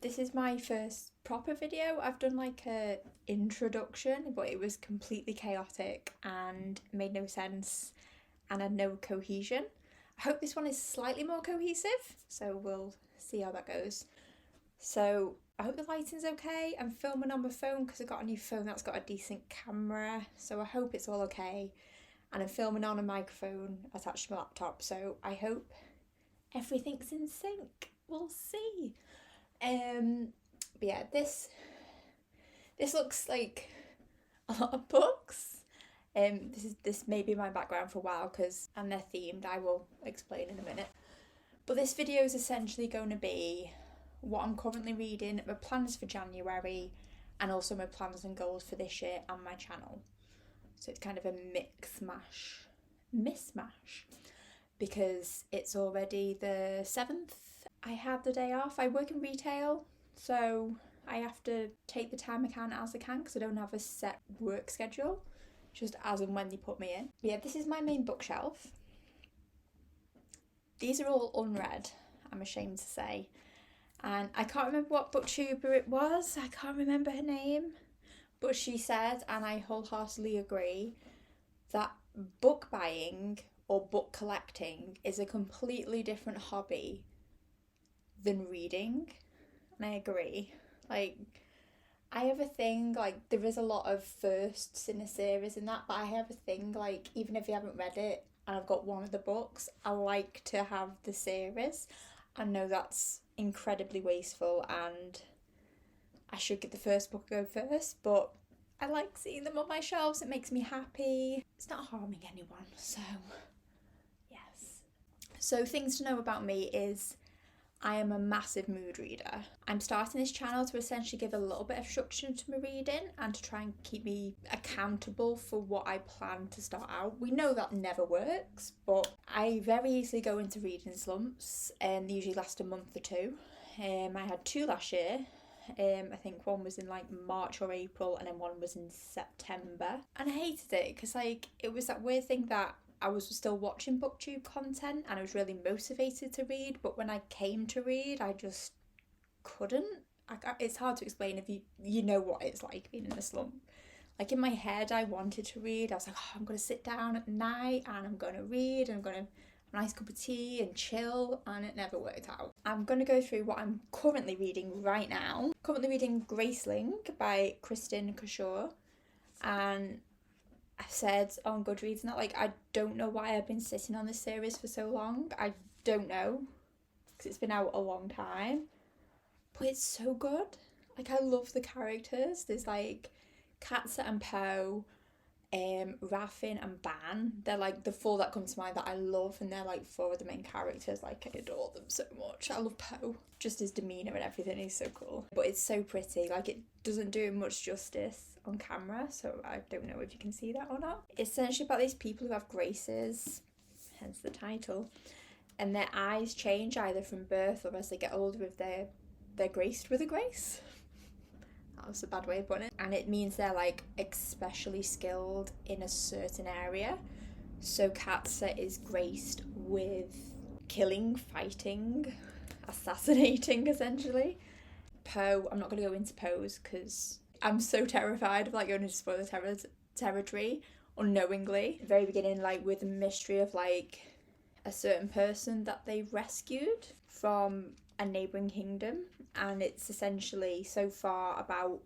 This is my first proper video. I've done like a introduction, but it was completely chaotic and made no sense and had no cohesion. I hope this one is slightly more cohesive, so we'll see how that goes. So I hope the lighting's okay. I'm filming on my phone because I got a new phone that's got a decent camera, so I hope it's all okay. And I'm filming on a microphone attached to my laptop, so I hope everything's in sync. We'll see. But yeah, this looks like a lot of books. This may be my background for a while and they're themed. I will explain in a minute. But this video is essentially going to be what I'm currently reading, my plans for January, and also my plans and goals for this year and my channel. So it's kind of a mishmash, because it's already the 7th. I had the day off. I work in retail, so I have to take the time I can as I can because I don't have a set work schedule, just as and when they put me in. But yeah, this is my main bookshelf. These are all unread, I'm ashamed to say. And I can't remember what booktuber it was. I can't remember her name. But she said, and I wholeheartedly agree, that book buying or book collecting is a completely different hobby than reading. And I agree. Like, I have a thing, like, there is a lot of firsts in a series and that, but I have a thing, like, even if you haven't read it and I've got one of the books, I like to have the series. I know that's incredibly wasteful and I should get the first book go first, but I like seeing them on my shelves. It makes me happy. It's not harming anyone, so yes. So things to know about me is I am a massive mood reader. I'm starting this channel to essentially give a little bit of structure to my reading and to try and keep me accountable for what I plan to start out. We know that never works, but I very easily go into reading slumps and they usually last a month or two. I had 2 last year. I think one was in like March or April and then one was in September. And I hated it because like it was that weird thing that I was still watching booktube content and I was really motivated to read, but when I came to read I just couldn't. It's hard to explain if you know what it's like being in a slump. Like in my head I wanted to read. I was like, oh, I'm going to sit down at night and I'm going to read and I'm going to have a nice cup of tea and chill, and it never worked out. I'm going to go through what I'm currently reading right now. Currently reading Graceling by Kristin Cashore, and I've said on Goodreads that like I don't know why I've been sitting on this series for so long. I don't know, because it's been out a long time, but it's so good. Like I love the characters. There's like Katza and Poe, Raffin and Ban. They're like the 4 that come to mind that I love, and they're like 4 of the main characters. Like I adore them so much. I love Poe, just his demeanour and everything. He's so cool, but it's so pretty. Like it doesn't do much justice on camera, so I don't know if you can see that or not. It's essentially about these people who have graces, hence the title, and their eyes change either from birth or as they get older if they're graced with a grace. That was a bad way of putting it. And it means they're like especially skilled in a certain area. So Katza is graced with killing, fighting, assassinating essentially. Poe, I'm not going to go into Poe's because I'm so terrified of like going into spoiler territory unknowingly. At the very beginning, like with the mystery of like a certain person that they rescued from a neighbouring kingdom, and it's essentially so far about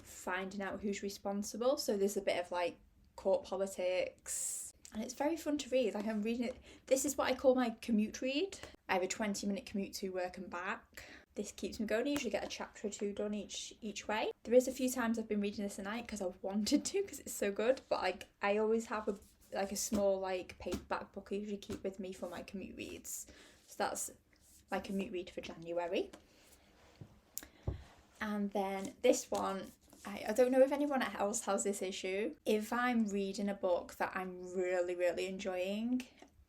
finding out who's responsible. So there's a bit of like court politics and it's very fun to read. Like I'm reading it. This is what I call my commute read. I have a 20-minute commute to work and back. This keeps me going. I usually get a chapter or 2 done each way. There is a few times I've been reading this at night because I've wanted to because it's so good, but like I always have a small like paperback book I usually keep with me for my commute reads. So that's my commute read for January. And then this one, I don't know if anyone else has this issue. If I'm reading a book that I'm really, really enjoying,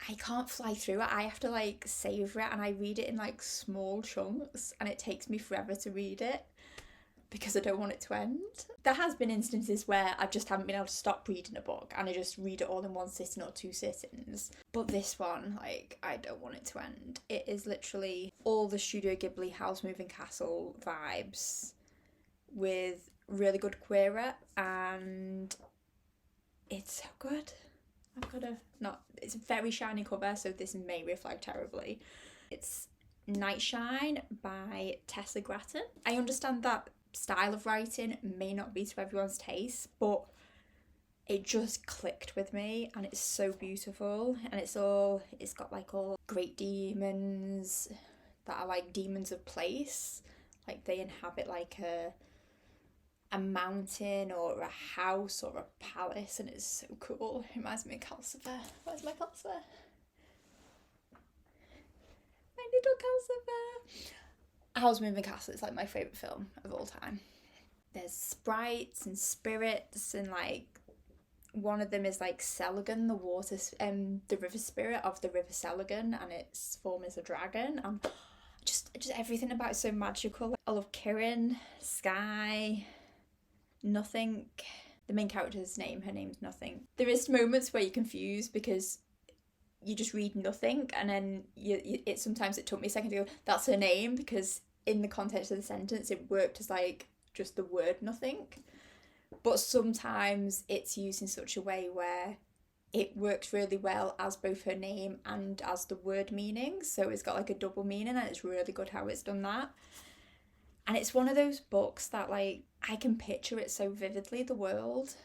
I can't fly through it. I have to like savour it, and I read it in like small chunks and it takes me forever to read it. because I don't want it to end. There has been instances where I just haven't been able to stop reading a book and I just read it all in one sitting or 2 sittings. But this one, like, I don't want it to end. It is literally all the Studio Ghibli Howl's Moving Castle vibes with really good queer, and it's so good. It's a very shiny cover, so this may reflect terribly. It's Nightshine by Tessa Grattan. I understand that style of writing may not be to everyone's taste, but it just clicked with me, and it's so beautiful, and it's got like all great demons that are like demons of place, like they inhabit like a mountain or a house or a palace, and it's so cool. It reminds me of Calcifer. Where's my Calcifer? My little Calcifer. Howl's Moving Castle is like my favourite film of all time. There's sprites and spirits, and like one of them is like Seligan, the river spirit of the river Seligan, and its form is a dragon. Just everything about it's so magical. I love Kirin, Sky, Nothing. The main character's name, her name's Nothing. There is moments where you're confused because you just read Nothing, and then sometimes it took me a second to go, that's her name, because in the context of the sentence it worked as like just the word Nothing. But sometimes it's used in such a way where it works really well as both her name and as the word meaning, so it's got like a double meaning, and it's really good how it's done that. And it's one of those books that like I can picture it so vividly, the world,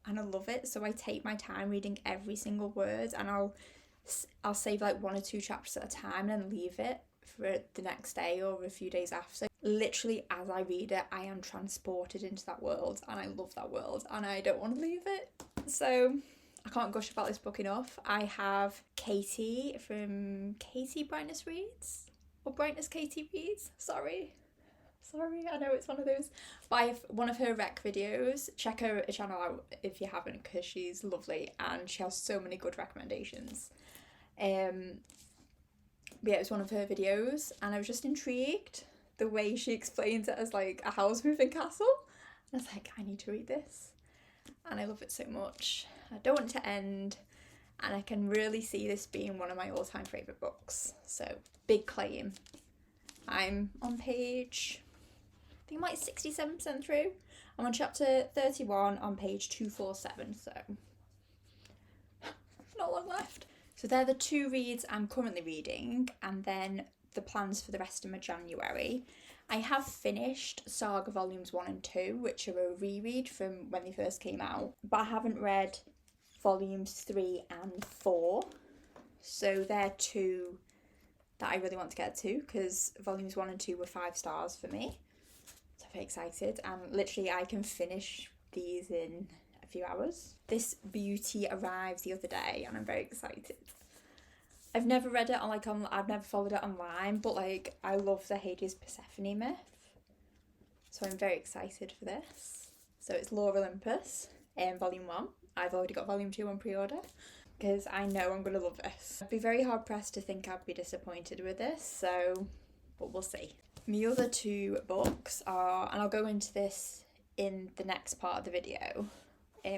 and I love it. So I take my time reading every single word, and I'll save like 1 or 2 chapters at a time and leave it for the next day or a few days after. Literally, as I read it, I am transported into that world, and I love that world, and I don't want to leave it. So I can't gush about this book enough. I have Katie from Katie Brightness Reads, or Brightness Katie Reads, sorry, I know it's one of those. But I have one of her rec videos. Check her channel out if you haven't, because she's lovely and she has so many good recommendations. But yeah, it was one of her videos, and I was just intrigued the way she explains it as like a Howl's Moving Castle. And I was like, I need to read this, and I love it so much. I don't want it to end, and I can really see this being one of my all-time favourite books. So big claim. I'm on page, I think I'm like 67% through. I'm on chapter 31 on page 247, so not long left. So they're the 2 reads I'm currently reading, and then the plans for the rest of my January. I have finished Saga Volumes 1 and 2, which are a reread from when they first came out, but I haven't read Volumes 3 and 4, so they're 2 that I really want to get to, because Volumes 1 and 2 were 5 stars for me. So I'm very excited, and literally I can finish these in a few hours. This beauty arrived the other day, and I'm very excited. I've never read it I've never followed it online, but like I love the Hades Persephone myth, so I'm very excited for this. So it's Lore Olympus, Volume 1. I've already got Volume 2 on pre-order, because I know I'm going to love this. I'd be very hard pressed to think I'd be disappointed with this, but we'll see. My other 2 books are, and I'll go into this in the next part of the video,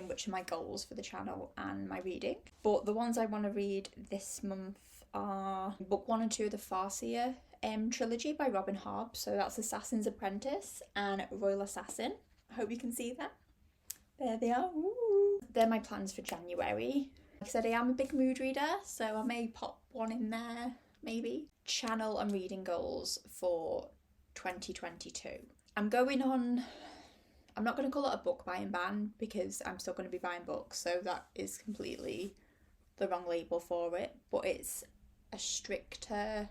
which are my goals for the channel and my reading. But the ones I want to read this month are book 1 and 2 of the Farseer trilogy by Robin Hobb. So that's Assassin's Apprentice and Royal Assassin. I hope you can see them. There they are. Ooh. They're my plans for January. Like I said, I am a big mood reader, so I may pop one in there, maybe. Channel and reading goals for 2022. I'm not going to call it a book buying ban, because I'm still going to be buying books, so that is completely the wrong label for it, but it's a stricter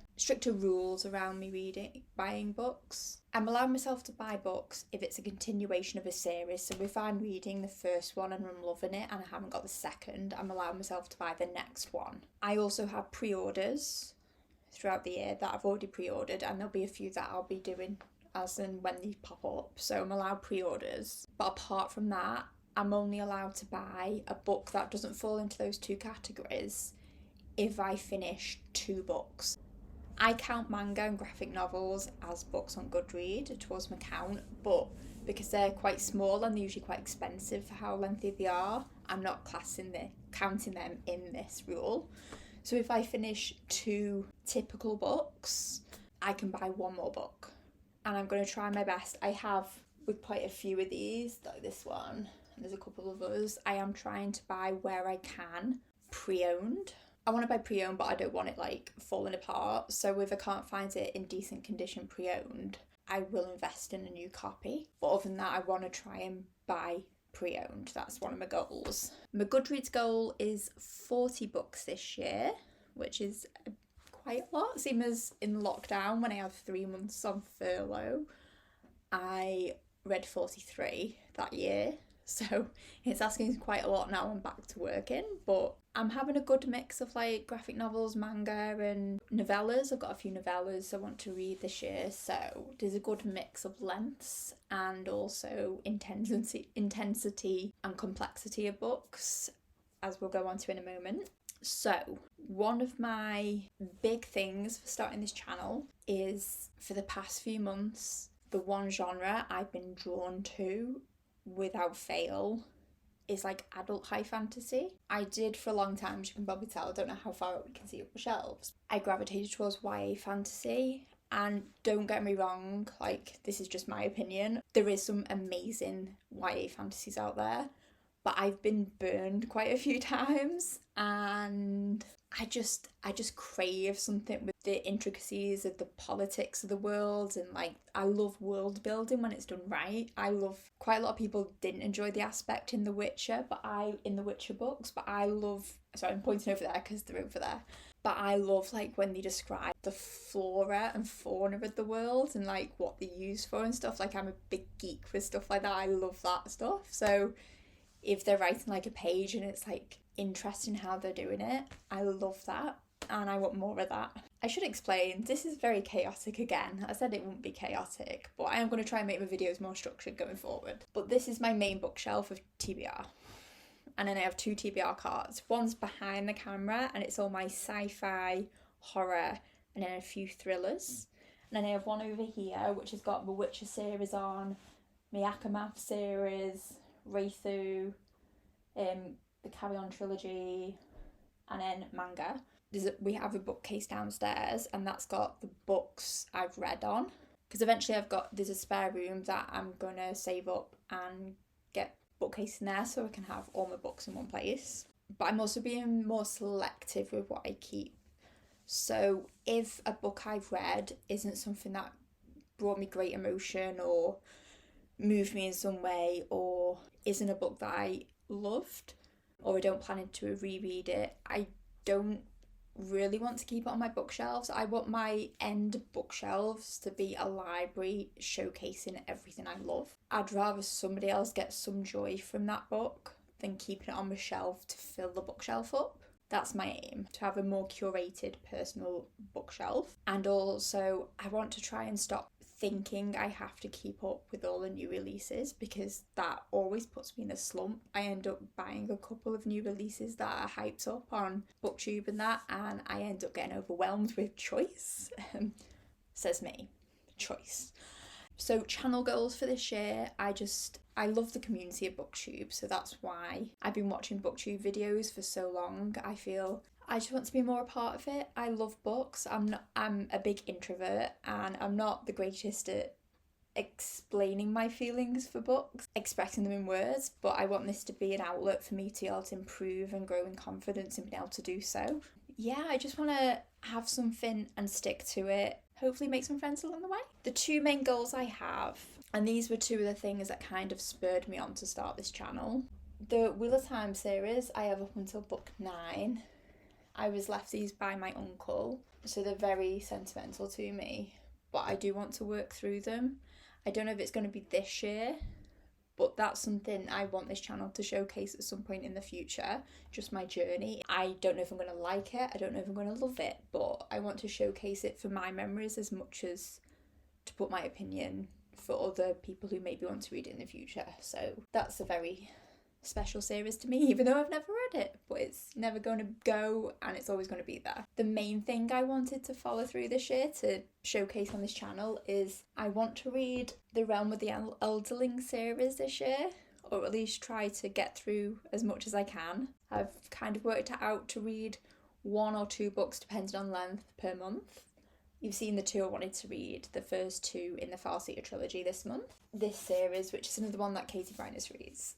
rules around me buying books. I'm allowing myself to buy books if it's a continuation of a series, so if I'm reading the first one and I'm loving it and I haven't got the second, I'm allowing myself to buy the next one. I also have pre-orders throughout the year that I've already pre-ordered, and there'll be a few that I'll be doing as and when they pop up, so I'm allowed pre-orders. But apart from that, I'm only allowed to buy a book that doesn't fall into those 2 categories if I finish 2 books. I count manga and graphic novels as books on Goodreads towards my count, but because they're quite small and they're usually quite expensive for how lengthy they are, I'm not counting them in this rule. So if I finish 2 typical books, I can buy 1 more book. And I'm going to try my best. I have, with quite a few of these, like this one, and there's a couple of others, I am trying to buy where I can pre-owned. I want to buy pre-owned, but I don't want it like falling apart. So if I can't find it in decent condition pre-owned, I will invest in a new copy. But other than that, I want to try and buy pre-owned. That's one of my goals. My Goodreads goal is 40 books this year, which is quite a lot. Same as in lockdown when I had 3 months on furlough, I read 43 that year. So it's asking quite a lot now I'm back to working, but I'm having a good mix of like graphic novels, manga and novellas. I've got a few novellas I want to read this year, so there's a good mix of lengths and also intensity and complexity of books, as we'll go on to in a moment. So one of my big things for starting this channel is, for the past few months, the one genre I've been drawn to without fail is like adult high fantasy. I did for a long time, as you can probably tell, I don't know how far up we can see up the shelves. I gravitated towards YA fantasy, and don't get me wrong, like, this is just my opinion, there is some amazing YA fantasies out there, but I've been burned quite a few times, and I just crave something with the intricacies of the politics of the world, and like, I love world building when it's done right. Quite a lot of people didn't enjoy the aspect in The Witcher, in the Witcher books, but I love, sorry, I'm pointing over there because they're over there, but I love like when they describe the flora and fauna of the world and like what they use for and stuff. Like, I'm a big geek with stuff like that. I love that stuff. So if they're writing like a page and it's like interesting how they're doing it, I love that, and I want more of that. I should explain, this is very chaotic again. I said it wouldn't be chaotic, but I am going to try and make my videos more structured going forward. But this is my main bookshelf of TBR, and then I have 2 TBR cards. One's behind the camera and it's all my sci-fi, horror, and then a few thrillers. And then I have one over here which has got the Witcher series on, my Akamath series, Wraithu, the Carry On trilogy, and then manga. We have a bookcase downstairs, and that's got the books I've read on, because eventually there's a spare room that I'm gonna save up and get bookcase in there so I can have all my books in one place. But I'm also being more selective with what I keep. So if a book I've read isn't something that brought me great emotion or moved me in some way, or isn't a book that I loved, or I don't plan to reread it, I don't really want to keep it on my bookshelves. I want my end bookshelves to be a library showcasing everything I love. I'd rather somebody else get some joy from that book than keeping it on my shelf to fill the bookshelf up. That's my aim, to have a more curated personal bookshelf. And also I want to try and stop thinking I have to keep up with all the new releases, because that always puts me in a slump. I end up buying a couple of new releases that are hyped up on booktube and that, and I end up getting overwhelmed with choice. Says me. Choice. So channel goals for this year, I love the community of booktube, so that's why I've been watching booktube videos for so long. I feel I just want to be more a part of it. I love books. I'm a big introvert, and I'm not the greatest at explaining my feelings for books, expressing them in words, but I want this to be an outlet for me to be able to improve and grow in confidence and be able to do so. Yeah, I just want to have something and stick to it. Hopefully make some friends along the way. The 2 main goals I have, and these were 2 of the things that kind of spurred me on to start this channel. The Wheel of Time series, I have up until book 9. I was left these by my uncle, so they're very sentimental to me, but I do want to work through them. I don't know if it's going to be this year, but that's something I want this channel to showcase at some point in the future, just my journey. I don't know if I'm going to like it, I don't know if I'm going to love it, but I want to showcase it for my memories as much as to put my opinion for other people who maybe want to read it in the future. So that's a very special series to me, even though I've never read it, but it's never going to go and it's always going to be there. The main thing I wanted to follow through this year to showcase on this channel is I want to read the Realm of the Elderling series this year, or at least try to get through as much as I can. I've kind of worked it out to read 1 or 2 books depending on length per month. You've seen the 2 I wanted to read, the first 2 in the Farseer trilogy this month. This series, which is another one that Katie Bryness reads,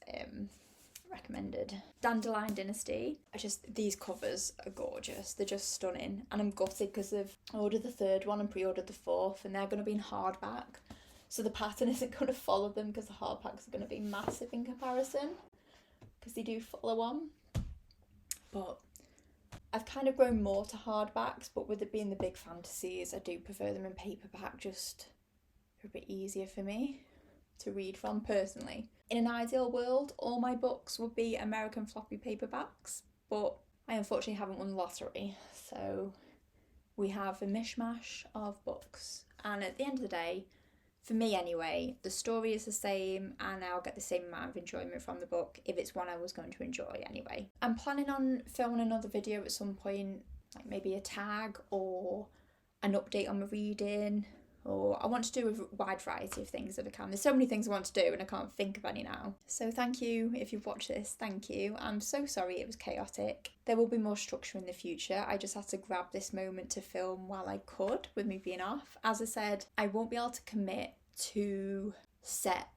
recommended. Dandelion Dynasty. These covers are gorgeous. They're just stunning. And I'm gutted because I've ordered the 3rd one and pre-ordered the 4th, and they're going to be in hardback. So the pattern isn't going to follow them because the hardbacks are going to be massive in comparison, because they do follow on. But I've kind of grown more to hardbacks, but with it being the big fantasies, I do prefer them in paperback, just a bit easier for me to read from personally. In an ideal world, all my books would be American floppy paperbacks, but I unfortunately haven't won the lottery, so we have a mishmash of books. And at the end of the day, for me anyway, the story is the same and I'll get the same amount of enjoyment from the book if it's one I was going to enjoy anyway. I'm planning on filming another video at some point, like maybe a tag or an update on my reading, or I want to do a wide variety of things if I can. There's so many things I want to do and I can't think of any now. So thank you if you've watched this, thank you. I'm so sorry it was chaotic. There will be more structure in the future. I just had to grab this moment to film while I could with me being off. As I said, I won't be able to commit to set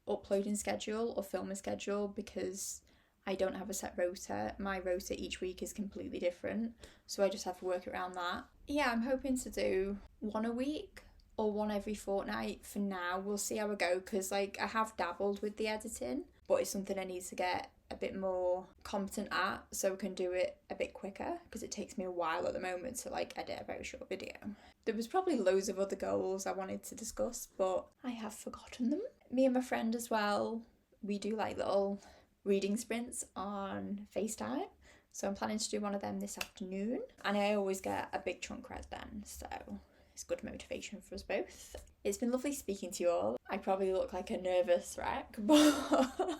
uploading schedule or filming schedule because I don't have a set rota. My rota each week is completely different, so I just have to work around that. Yeah, I'm hoping to do 1 a week or 1 every fortnight for now. We'll see how I go, because like I have dabbled with the editing, but it's something I need to get a bit more competent at so I can do it a bit quicker, because it takes me a while at the moment to like edit a very short video. There was probably loads of other goals I wanted to discuss, but I have forgotten them. Me and my friend as well, we do like little reading sprints on FaceTime, so I'm planning to do one of them this afternoon, and I always get a big chunk read then, so it's good motivation for us both. It's been lovely speaking to you all. I probably look like a nervous wreck, but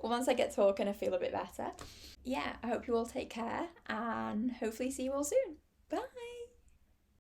once I get talking I feel a bit better. Yeah, I hope you all take care and hopefully see you all soon.